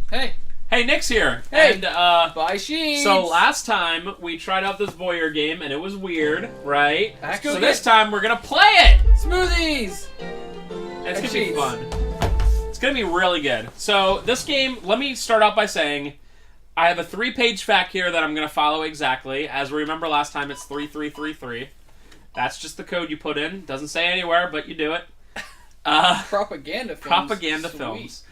Hey. Hey, Nick's here. Hey. And, Bye, Sheets. so last time we tried out this Voyeur game and it was weird, right? Actually, so this time we're gonna play it! Smoothies! And it's gonna be fun. It's gonna be really good. So this game, let me start out by saying, I have a 3-page fact here that I'm gonna follow exactly. As we remember last time, it's 3333. That's just the code you put in. Doesn't say anywhere, but you do it. Propaganda films. Propaganda Sweet. films.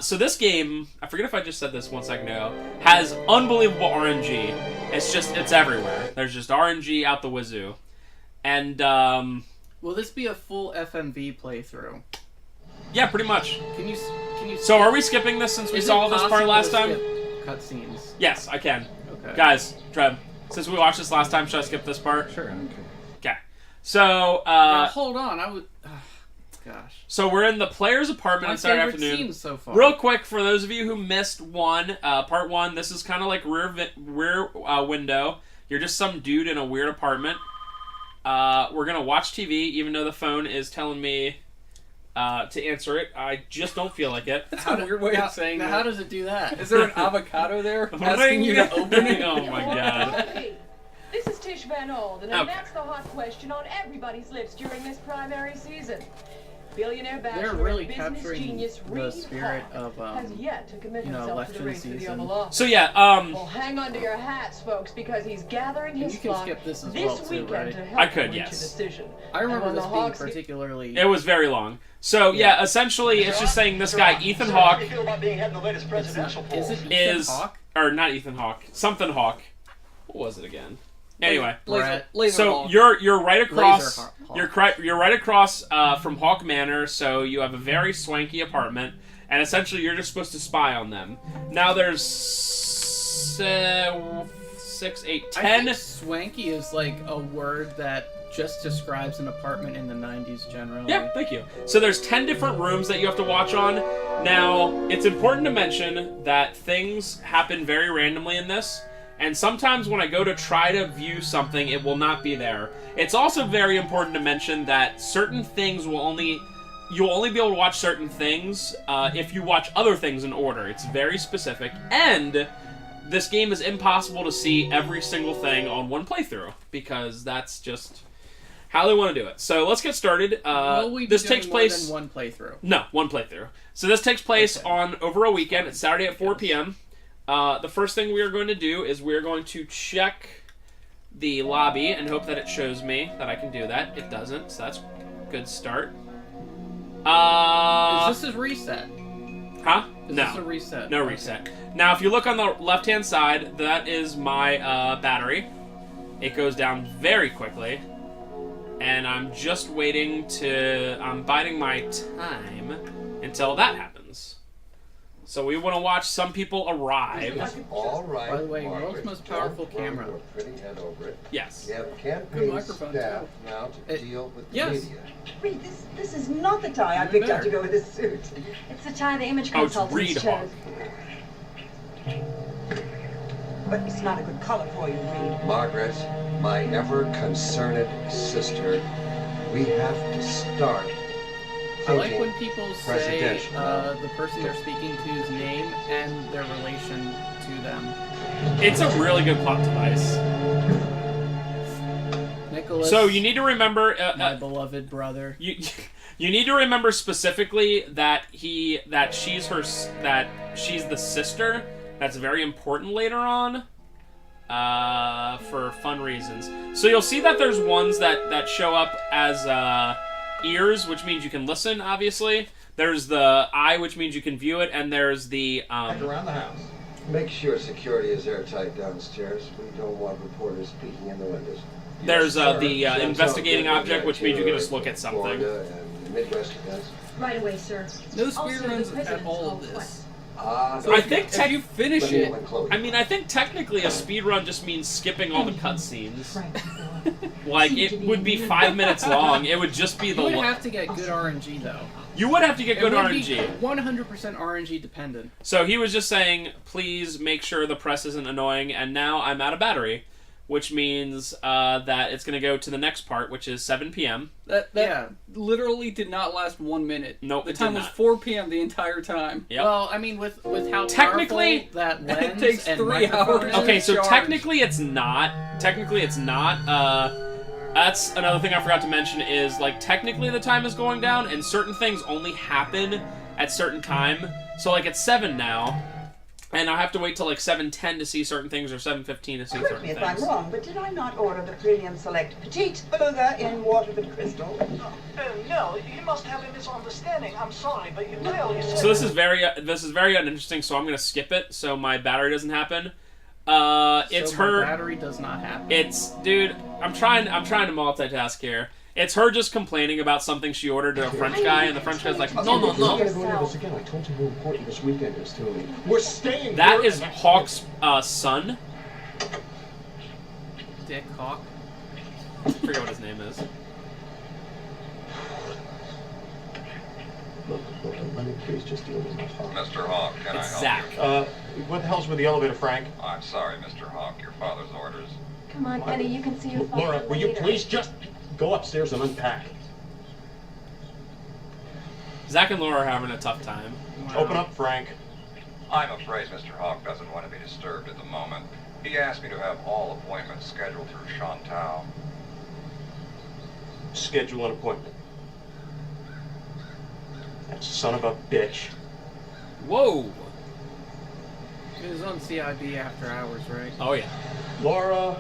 So this game, I forget if I just said this 1 second ago, has unbelievable RNG. It's everywhere. There's just RNG out the wazoo. And, will this be a full FMV playthrough? yeah, pretty much. Can you So are we skipping this since we saw this part last time? Cutscenes. Yes, I can. Okay. Guys, Trev, since we watched this last time, should I skip this part? Sure. Okay. So, Now, hold on. I would. Gosh. So we're in the player's apartment on Saturday afternoon. Scene so far. Real quick, for those of you who missed part one, this is kind of like rear window. You're just some dude in a weird apartment. We're gonna watch TV, even though the phone is telling me to answer it. I just don't feel like it. That's a weird way of saying that. How does it do that? Is there an avocado there asking you to open it? Oh my god. Hey, this is Tish Van Alden, and Okay. that's the hot question on everybody's lips during this primary season. Billionaire bachelor They're really and business capturing genius the Reed spirit Hawk of, has yet to commit you know, himself to the election race for the season. Oval Office. So yeah, Well, hang on to your hats, folks, because he's gathering And his you can flock skip this as this well, too, weekend right? to help I could, him reach yes. a decision. I remember And when this the being Hawks particularly. it was very long. So yeah, essentially, it's just saying this guy Ethan Hawke Is it Ethan is, Hawke? or not Ethan Hawke, something Hawke. What was it again? Anyway. Laser So Hawk. you're right across. Laser Hawk. You're right across from Hawk Manor. So you have a very swanky apartment, and essentially you're just supposed to spy on them. Now there's 6, 8, I 10. think swanky is like a word that just describes an apartment in the 90s generally. Yeah, thank you. So there's 10 different rooms that you have to watch on. Now it's important to mention that things happen very randomly in this. And sometimes when I go to try to view something, it will not be there. It's also very important to mention that certain things you'll only be able to watch certain things if you watch other things in order. It's very specific. And this game is impossible to see every single thing on one playthrough, because that's just how they want to do it. So let's get started. Will we be this doing takes place more than one playthrough? No, one playthrough. So this takes place on over a weekend. It's Saturday at 4 p.m. The first thing we are going to do is we're going to check the lobby and hope that it shows me that I can do that. It doesn't, so that's a good start. Is this a reset? Huh? Is No. this a reset? No reset. Now, if you look on the left-hand side, that is my battery. It goes down very quickly. And I'm just waiting to... I'm biding my time until that happens. So we want to watch some people arrive. All right. By the way, world's most powerful camera. Your pretty head over it. Yes. You have campaign microphone, staff too. now to deal with the yes. media. Reed, this is not the tie I picked out to go with this suit. It's the tie the image Oh, it's consultants Reed chose. Hawk. But it's not a good color for you, Reed. Margaret, my ever-concerned sister, we have to start I like thinking when people say presidential. the person they're speaking to's name and their relation to them. It's a really good plot device. Nicholas. So you need to remember... my beloved brother. You need to remember specifically that she's the sister. That's very important later on, for fun reasons. So you'll see that there's ones that show up as ears, which means you can listen. Obviously, there's the eye, which means you can view it, and there's the around the house. Make sure security is airtight downstairs. We don't want reporters peeking in the windows. There's Yes, the sir. investigating Sounds object, which means you can just look at something. Florida and the Midwest events. Right away, sir. No Also, the speedruns at president's all of called this. twice. So I think if you finish it, I think technically a speedrun just means skipping all the cutscenes. Right. Like, it would be 5 minutes long. It would just be the... you would have to get good RNG though. You would have to get good it would RNG. be 100% RNG dependent. So he was just saying, please make sure the press isn't annoying, and now I'm out of battery. which means that it's going to go to the next part, which is 7 p.m. That literally did not last 1 minute. Nope, the it time did was not. 4 p.m. the entire time. Yep. Well, I mean, with how Technically, powerful that lens takes and 3 microphone hours. is. Okay, so charge. technically it's not. That's another thing I forgot to mention is, like, technically the time is going down, and certain things only happen at certain time. So, like, it's 7 now, and I have to wait till, like, 7:10 to see certain things, or 7:15 to see Correct certain me if things. I'm wrong, but did I not order the premium select petite beluga in water with crystal? No, you must have a misunderstanding. I'm sorry, but you clearly said... So this is very uninteresting, so I'm going to skip it, so my battery doesn't happen. It's so her... My battery does not happen. It's... Dude, I'm trying to multitask here. It's her just complaining about something she ordered to a French guy, and the French guy's like, no, no, We're not no. going to go into this again. I told you how important this weekend is to me. We're staying That here is and Hawk's son. Dick Hawk. I forget what his name is. Look, let me please just deal with my father. Mr. Hawk, can It's I Zach. help What the hell's with the elevator, Frank? you? I'm sorry, Mr. Hawk. Your father's orders. Come on, Kenny, you can see your father Laura, will you later. please just go upstairs and unpack? Zach and Laura are having a tough time. Open up, Frank. I'm afraid Mr. Hawk doesn't want to be disturbed at the moment. He asked me to have all appointments scheduled through Chantal. Schedule an appointment. That son of a bitch. Whoa! It was on CiB after hours, right? Oh, yeah. Laura,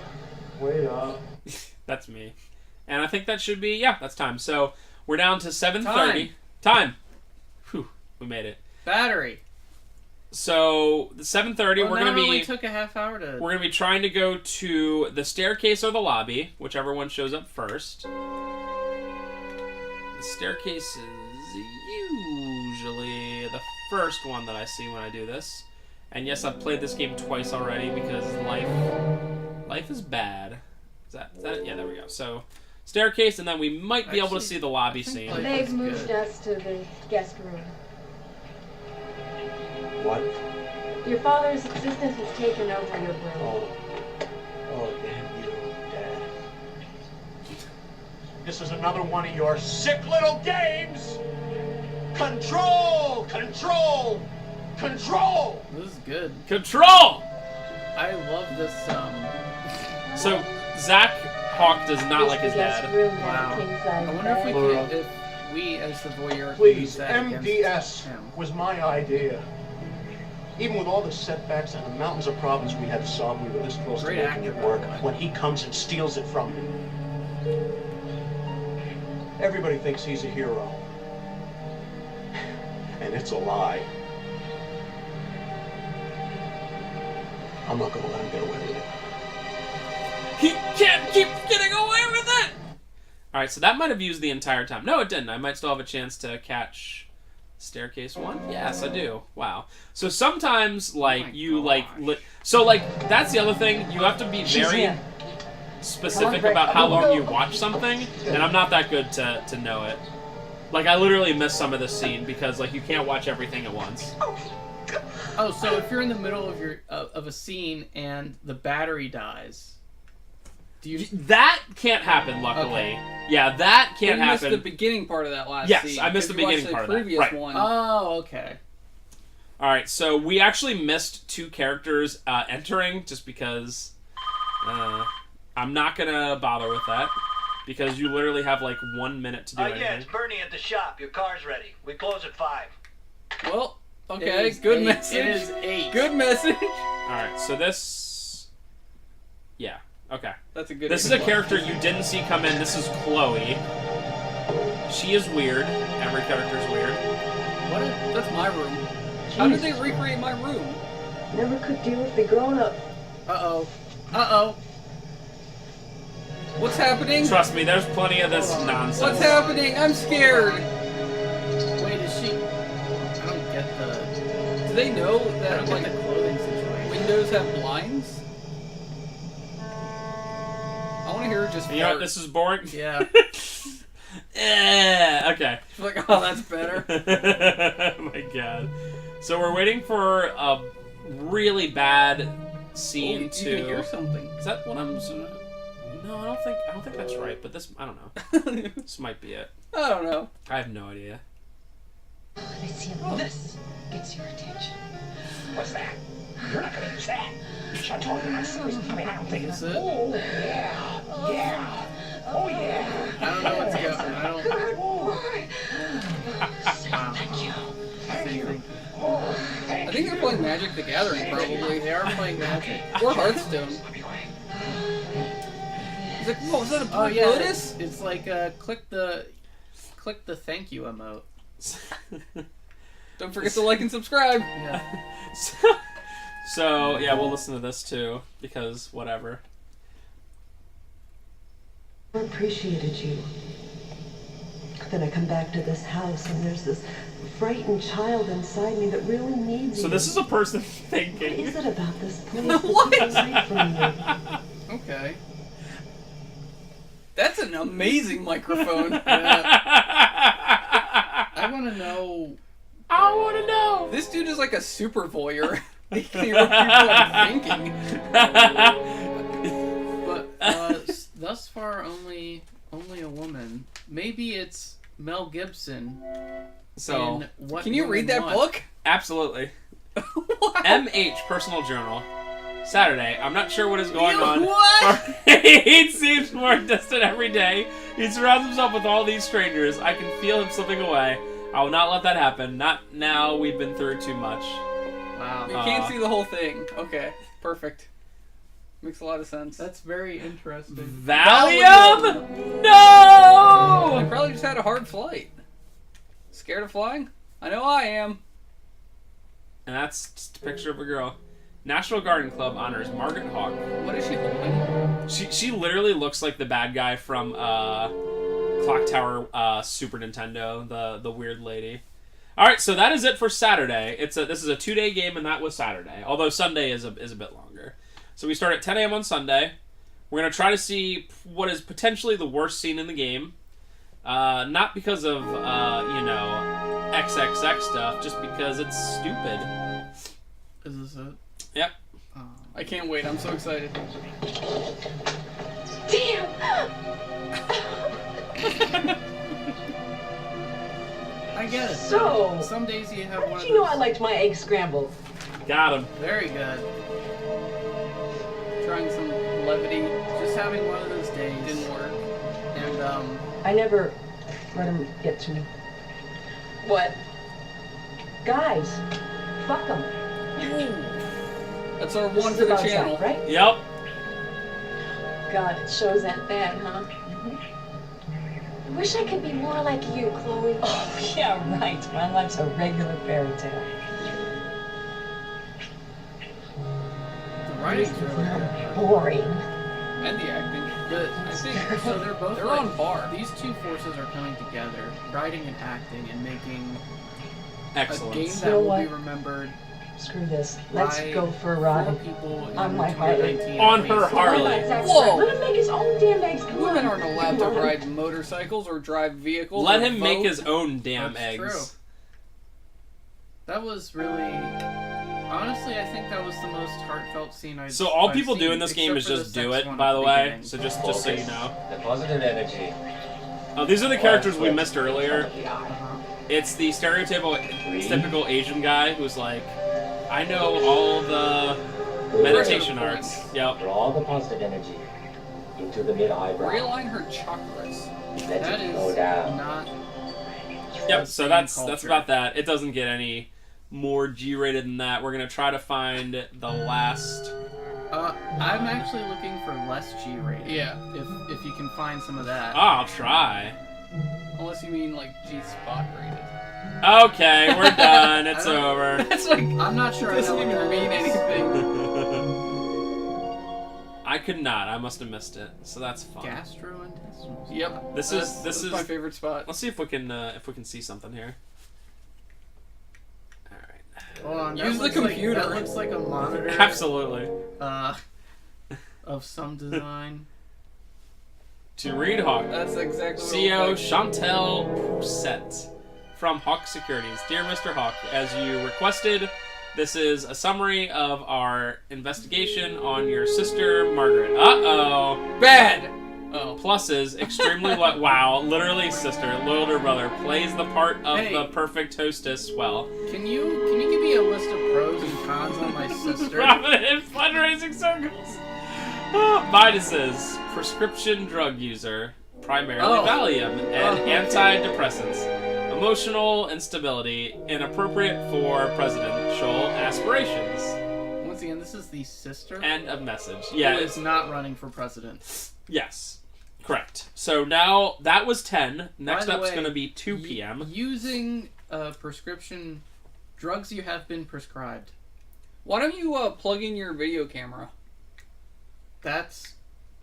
wait up. That's me. And I think that should be... Yeah, that's time. So, we're down to 7:30. Time! Whew, we made it. Battery. So, the 7:30, Well, we're going that to only be... took a half hour to... We're going to be trying to go to the staircase or the lobby, whichever one shows up first. The staircase is usually the first one that I see when I do this. And yes, I've played this game twice already because life is bad. Is that it? Yeah, there we go. So, staircase, and then we might be able to Actually, see the lobby I think scene. like- They've That's moved good. us to the guest room. What? Your father's assistant has taken over your room. Oh, damn you, Dad. This is another one of your sick little games! Control! Control! Control! This is good. Control! I love this, So, Zach Hawk does not This like his the guest dad. room Wow. now, king size I wonder if we bed. Laura. could, if we as the voyeur could use Please, that against MDS him. was my idea. Even with all the setbacks and the mountains of problems we had to solve, we were this close Great to making actor, it work by the way. when he comes and steals it from me. Everybody thinks he's a hero. And it's a lie. I'm not gonna let him get away with it. He can't keep getting away with it! Alright, so that might have used the entire time. No, it didn't. I might still have a chance to catch staircase one. Yes, I do. Wow. So sometimes, like, my you, gosh. so, like, that's the other thing. You have to be She's very in. specific about how long you watch something, and I'm not that good to know it. Like, I literally missed some of this scene because, like, you can't watch everything at once. Oh, so if you're in the middle of your of a scene and the battery dies, do you? That can't happen, luckily. Okay. Yeah, that can't You missed happen. the beginning part of that last Yes, scene. I missed the If you watched beginning part of that. previous Right. one. Oh, okay. Alright, so we actually missed 2 characters entering just because I'm not gonna bother with that because you literally have like 1 minute to do Yeah, anything. it's Bernie at the shop. Your car's ready. We close at 5. Well, It okay, is good 8. message. It is 8. Good message. Alright, so this... Yeah, okay. That's a good. This is a info. character you didn't see come in. This is Chloe. She is weird. Every character's weird. What? That's my room. How did they recreate my room? Never could deal with the grown-up. Uh oh. What's happening? Trust me, there's plenty of this nonsense. What's happening? I'm scared. Wait, is she? I don't get the. Do they know I that don't like get the clothing situation. windows have blinds? I want to hear her just. You know what, fart. this is boring? Yeah. Okay. She's like, oh, that's better. Oh my god. So we're waiting for a really bad scene You to. can hear something. Is that what I'm? No, I don't think that's right. But this, I don't know. This might be it. I don't know. I have no idea. This gets your attention. What's that? You're not gonna use that. I told you my secret's coming out. Is it? Oh, yeah. Yeah. Oh, yeah. I don't know what's going on. I don't. Wow. Thank you. Thank you. Oh, thank I think they're playing Magic the Gathering, probably. They are playing Magic. Or Hearthstone. He's like, whoa, is that a Oh blue yeah, lotus? it's like click the thank you emote. Don't forget to like and subscribe. Yeah. So yeah, we'll listen to this too because whatever. I appreciated you. Then I come back to this house and there's this frightened child inside me that really needs So you. this is a person What thinking. is it about this place that What? takes away from you? Okay. That's an amazing microphone. I want to know. I want to know. This dude is like a super voyeur. He can hear what people are thinking. But thus far, only a woman. Maybe it's Mel Gibson. So in What Can you Women read that Want. book? absolutely. Wow. MH Personal Journal. Saturday. I'm not sure what is going on. What? He seems more distant every day. He surrounds himself with all these strangers. I can feel him slipping away. I will not let that happen. Not now. We've been through too much. Wow. You can't see the whole thing. Okay, perfect. Makes a lot of sense. That's very interesting. Valium? They No! probably just had a hard flight. Scared of flying? I know I am. And that's just a picture of a girl. National Garden Club honors Margaret Hawk. What is she holding? She literally looks like the bad guy from Clock Tower Super Nintendo, the weird lady. All right, so that is it for Saturday. This is a 2-day game, and that was Saturday. Although Sunday is a bit longer. So we start at 10 a.m. on Sunday. We're gonna try to see what is potentially the worst scene in the game. Not because of XXX stuff, just because it's stupid. Is this it? Yep. I can't wait. I'm so excited. Damn! I get it. So, Some days you have how one did of you know those. I liked my egg scrambled? Got him. Very good. Trying some levity. Just having one of those days. Didn't work. And I never let him get to me. What? Guys, fuck them. That's our one for the channel. Right? Yep. God, it shows that bad, huh? I wish I could be more like you, Chloe. Oh, yeah, right. My life's a regular fairy tale. the writing's really good. Boring. And the acting. Good. I think so. They're both. They're like, on par. These two forces are coming together, writing and acting, and making a Excellent. game You that know will what? be remembered Screw this. Let's by go for a four ride. people in On my Harley. 2019 On at her least. Harley. Whoa! Let him make his own damn eggs. Come Women on. aren't allowed to Come on. ride motorcycles or drive vehicles. Let or him make vote. his own damn That's eggs. true. That was really, honestly, I think that was the most heartfelt scene I've. So all I've people do seen, in this game is except for just the do sex it, one by at the way. beginning. So just so you know. The positive energy. Oh, these are the characters we missed earlier. Uh-huh. It's the typical Asian guy who's like, I know all the meditation arts. Yep. Draw the positive energy into the mid-eyebrow. Realign her chakras. Let That it is go down. not. Yep. So that's culture. about that. It doesn't get any more G-rated than that. We're gonna try to find the last. I'm actually looking for less G-rated. Yeah. If you can find some of that. I'll try. Unless you mean like G-spot rated. Okay, we're done. It's I don't- over. That's like I'm not sure I know doesn't what even that mean is. anything. I could not. I must have missed it. So that's fine. Gastrointestinal. Yep. This is my favorite spot. Let's see if we can see something here. All right. Hold on, that Use the looks like- computer. that looks like a monitor. Absolutely. Of some design. To read Hawk. That's exactly what CEO it looks like. Chantel Pousset from Hawk Securities. Dear Mr. Hawk, as you requested, This is a summary of our investigation on your sister, Margaret. Uh-oh. Bad! Oh. Pluses, extremely wow, literally sister, loyal to her brother, plays the part of Hey. the perfect hostess well. Can you give me a list of pros and cons on my sister? Robin in fundraising circles. Minuses, prescription drug user, primarily Valium, and antidepressants. Emotional instability, inappropriate for presidential aspirations. Once again, this is the sister. End of message. Who Yeah, is not running for president. yes, correct. So now that was 10. Next By the up's way, going to be 2 p.m. Using prescription drugs you have been prescribed. Why don't you plug in your video camera? That's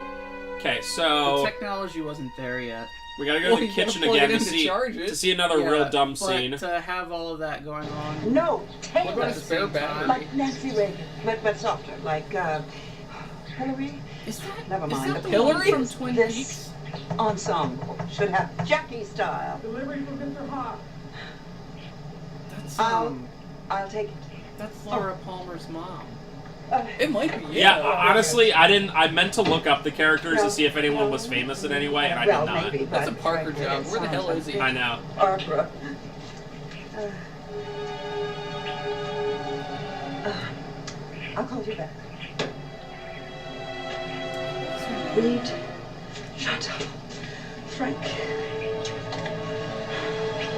Okay, the so technology wasn't there yet. we gotta go Well, to the you gotta kitchen plug it again in to to charge it. see another Yeah, real dumb but scene. to have all of that going on. No, What about Taylor. a spare battery? Like Nancy Reagan, but softer. Like Hillary. Is that Never mind. Is that the Hillary? one from Twin This Peaks? ensemble should have Jackie style. Delivery for Mr. Hawk. That's I'll take it. that's Laura Palmer's mom. It might be. Yeah, honestly, I meant to look up the characters to see if anyone was famous in any way, and I did Well, not. maybe. That's a but Parker frankly, job. it Where the hell sounds is he? I know. Barbara. I'll call you back. Reed. Shut up. Frank.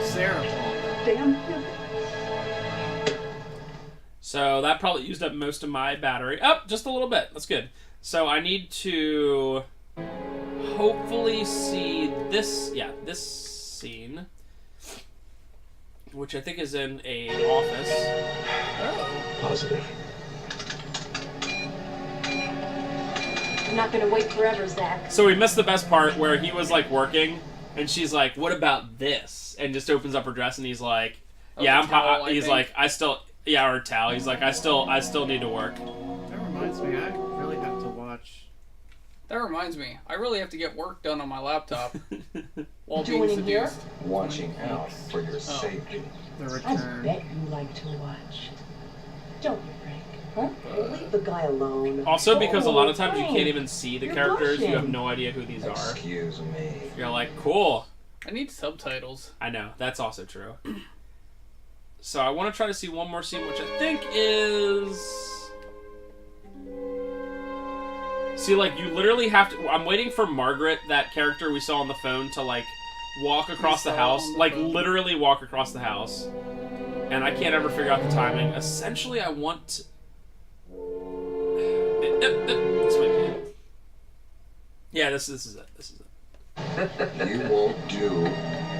Sarah Palmer. Damn him. So that probably used up most of my battery. Oh, just a little bit. That's good. So I need to hopefully see this, this scene, which I think is in a office. Positive. I'm not gonna wait forever, Zach. So we missed the best part where he was like working, and she's like, "What about this?" And just opens up her dress, and he's like, "Yeah, I'm." towel, I He's think. like, "I still." Yeah, or a towel. He's like, I still need to work. That reminds me, I really have to watch. That reminds me. I really have to get work done on my laptop while being Joining here? seduced. Watching out for your safety. The I Return. bet you like to watch. Don't you, Frank? Huh? Leave the guy alone. Also, because a lot of Oh, times you Frank, can't even see the you're characters, you have blushing. no idea who these are. Excuse me. You're like, cool. I need subtitles. I know, that's also true. So I want to try to see one more scene, which I think is... See, like, you literally have to... I'm waiting for Margaret, that character we saw on the phone, to, like, walk across the house. Like, literally walk across the house. And I can't ever figure out the timing. Essentially, I want... This might be it. Yeah, this is it. This is it. You won't do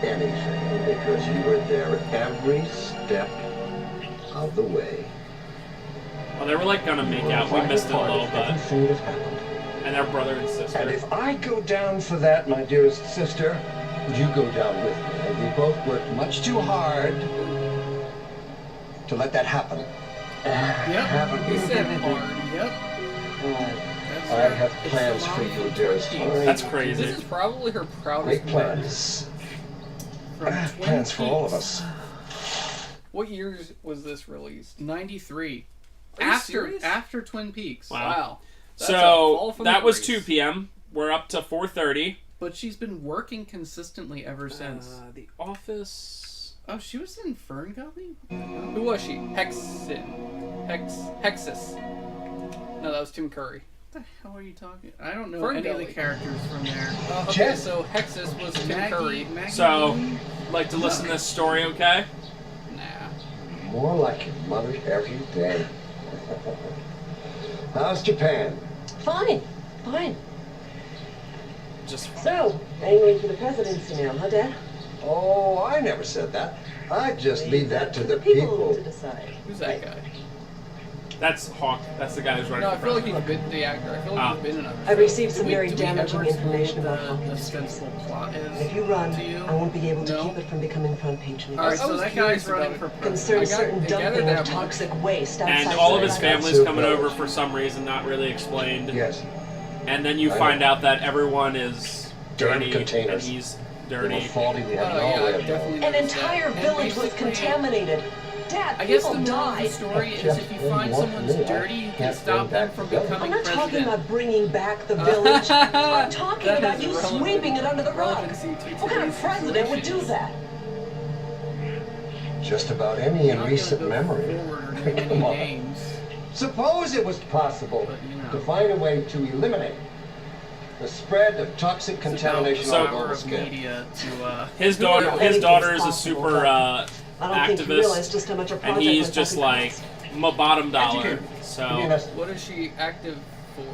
anything because you were there every step of the way. Well, they were, like, gonna make out. We missed it a little bit. Everything that happened. And they're brother and sister. And if I go down for that, my dearest sister, you go down with me. And we both worked much too hard to let that happen. Yep. He said hard. Yep. I have plans for you, dearest. That's crazy. This is probably her proudest Great moment. plans. From I have Twin plans for all of Peaks. us. What years was this released? 93. Are you serious? After Twin Peaks. Wow. That's a fall So from that was grace. 2 p.m. We're up to 4:30. But she's been working consistently ever since. The Office. Oh, she was in Fern Gully? Who was she? Hexus. No, that was Tim Curry. What the hell are you talking? I don't know Fern any of Gully. the characters from there. Okay, so Hexus was Tim Curry. Maggie So, Moon? like to listen to this story, okay? Nah. More like your mother every day. How's Japan? Fine. Fine. Just So, angling for the presidency now, huh, Dad? Oh, I never said that. I just leave that to the People people. to decide. Who's that guy? that's Hawk. That's the guy who's running No, I for feel like president. he's been the actor. I feel like he's been in other I've shows. received some very Did we damaging ever explain information about the Hawkins. sensible plot is? If you run, to you? I won't be able to No? keep it from becoming front page news. All right, I so was that curious guy's running about for it. Concerns president. certain I gathered dumping that of much. toxic waste outside And all of his the family's coming Super. over for some reason, not really explained. Yes. And then you I find know. out that everyone is dirty, and containers. he's They were dirty. faulty. We had Oh, no yeah, way I of knowing. definitely An noticed entire that. village was basically- contaminated. Dad, I guess the people moral of the died. story is Just if you when find you want someone's me, I dirty, you can can't stop bring them back from the village. becoming I'm not talking president. about bringing back the village. I'm talking That about has you relevant- sweeping it under the rug. relevancy to What kind of today's president would do situations. that? Just about any in I'm not recent gonna go memory. forward or name any Come on. names. Suppose it was possible But, you know. to find a way to eliminate the spread of toxic contamination It's about on the a power global of scale. media to His daughter, anything's his daughter is a possible, super I don't think you realize activist, just how much a and project he's like just that like costs. my bottom dollar. Educated. So what is she active for?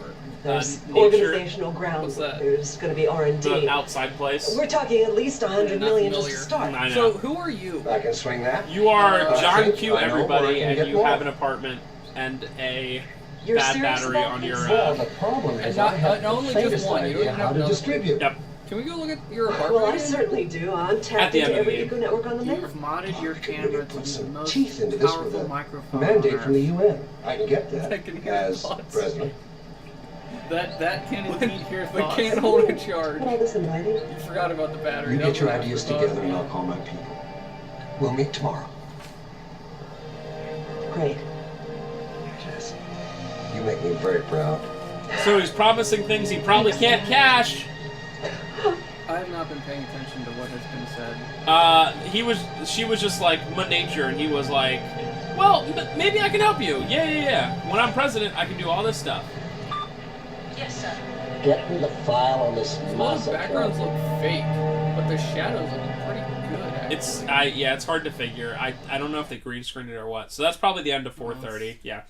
There's nature. organizational ground. What's that? There's going to be R&D. the outside place. We're talking at least 100 Not million just to familiar. start. I know. So who are you? I can swing that. You are I John think Q. I know where I Everybody, can and get you more. have an apartment and a You're bad serious battery about on this? your. Well, the problem is not- I have and only the just faintest one. You don't idea even how have to another. distribute. Yep. Can we go look at your apartment? Well, I again? certainly do. I'm At tapped the into end of the every game. eco network on the You've net. modded your Maybe camera put to the some most teeth into this with powerful a microphone mandate on from the Earth. UN. I can get I that can hear as thoughts. president. That can indeed hear We thoughts. can't hold a charge. Put all this in writing. You forgot about the battery. You That get was your my ideas thought. together and I'll call my people. We'll meet tomorrow. Great. Jesse, you make me very proud. So he's promising things he probably can't cash. I have not been paying attention to what has been said. She was just like my nature, and he was like, well, maybe I can help you. Yeah. When I'm president, I can do all this stuff. Yes, sir. Get me the file on this A lot of backgrounds look fake, but the shadows look pretty good. Actually. It's hard to figure. I don't know if they green screened it or what. So that's probably the end of 4:30. Yeah,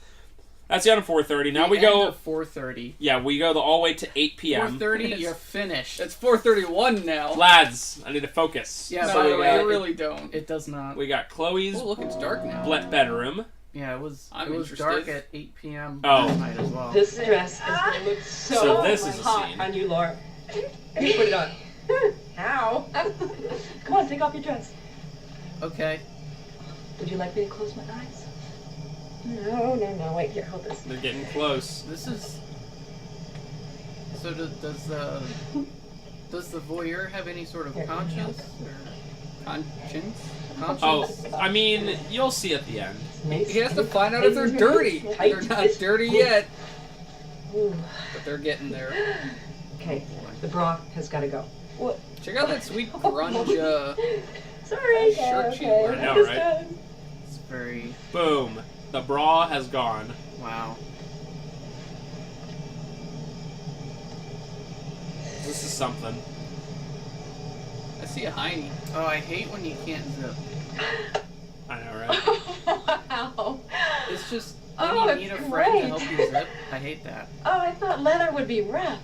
that's the end of 4:30. Now we go 4:30. Yeah, we go all the way to 8 p.m. 4:30. You're finished. It's 4:31 now. Lads, I need to focus. Yeah, No, by the we way, got, you really don't. it does not. we got Chloe's Oh, look, it's dark now. bedroom. Yeah, it was. I'm it was interested. dark at 8 p.m. Oh. last night as well. This dress is going to look so, So this is a hot scene. on you, Laura. You put it on. Ow. Come on, take off your dress. Okay. Would you like me to close my eyes? No. Wait, here, hold this. They're getting close. This is. So does the voyeur have any sort of conscience or Conscience? Oh, conscience? I mean, you'll see at the end. He has to find out if they're dirty. They're not dirty yet, but they're getting there. Okay, the bra has got to go. What? Check out that sweet grunge Sorry. shirt she's wearing. I know, right? It's very. Boom. The bra has gone. Wow. This is something. I see a hiney. Oh, I hate when you can't zip. I know, right? Wow. It's just when Oh, you it's need a friend to great. help you zip. I hate that. Oh, I thought leather would be rough.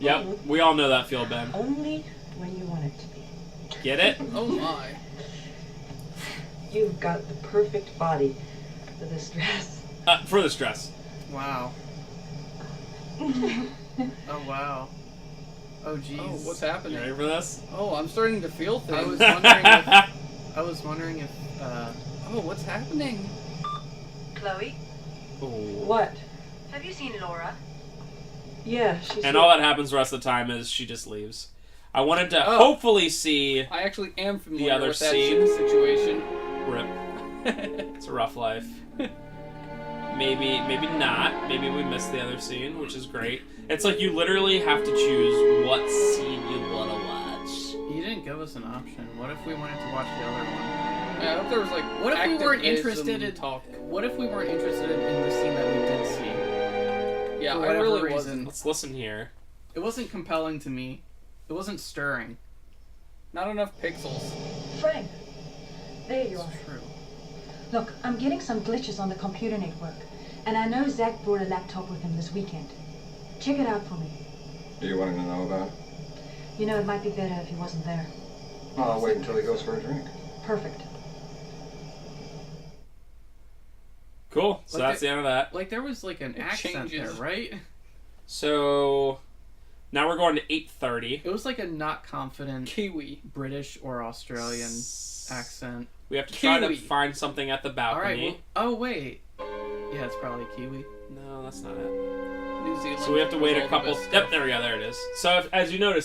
Yep, we all know that feel, Ben. Only when you want it to be. Get it? Oh my. You've got the perfect body for this dress. For this dress. Wow. Oh wow. Oh jeez. Oh, what's You happening? ready for this? Oh, I'm starting to feel things. I was wondering if. Oh, what's happening? Chloe, Ooh. What? have you seen Laura? Yeah, she's. And all that happens the rest of the time is she just leaves. I wanted to Oh. hopefully see I actually am familiar other with that scene. situation. Rip. It's a rough life. Maybe not. Maybe we missed the other scene, which is great. It's like you literally have to choose what scene you want to watch. You didn't give us an option. What if we wanted to watch the other one? Yeah, I hope there was like. What if we weren't activism interested in talk? What if we weren't interested in the scene that we did see? Yeah, For I whatever really reason. wasn't. Let's listen here. It wasn't compelling to me. It wasn't stirring. Not enough pixels. Frank, there you It's are. true. Look, I'm getting some glitches on the computer network, and I know Zach brought a laptop with him this weekend. Check it out for me. Do you want him to know about it? You know, it might be better if he wasn't there. Well, I'll wait until he goes for a drink. Perfect. Cool. So Like that's the end of that. Like there was like an accent changes. there, right? So now we're going to 8:30. It was like a not confident Kiwi. British or Australian accent. We have to try to Kiwi. find something at the All balcony. right. Well, oh wait. Yeah, it's probably Kiwi. No, that's not it. New Zealand. So we have to wait was a all the couple. best Yep, stuff. there we go. There it is. So as you notice.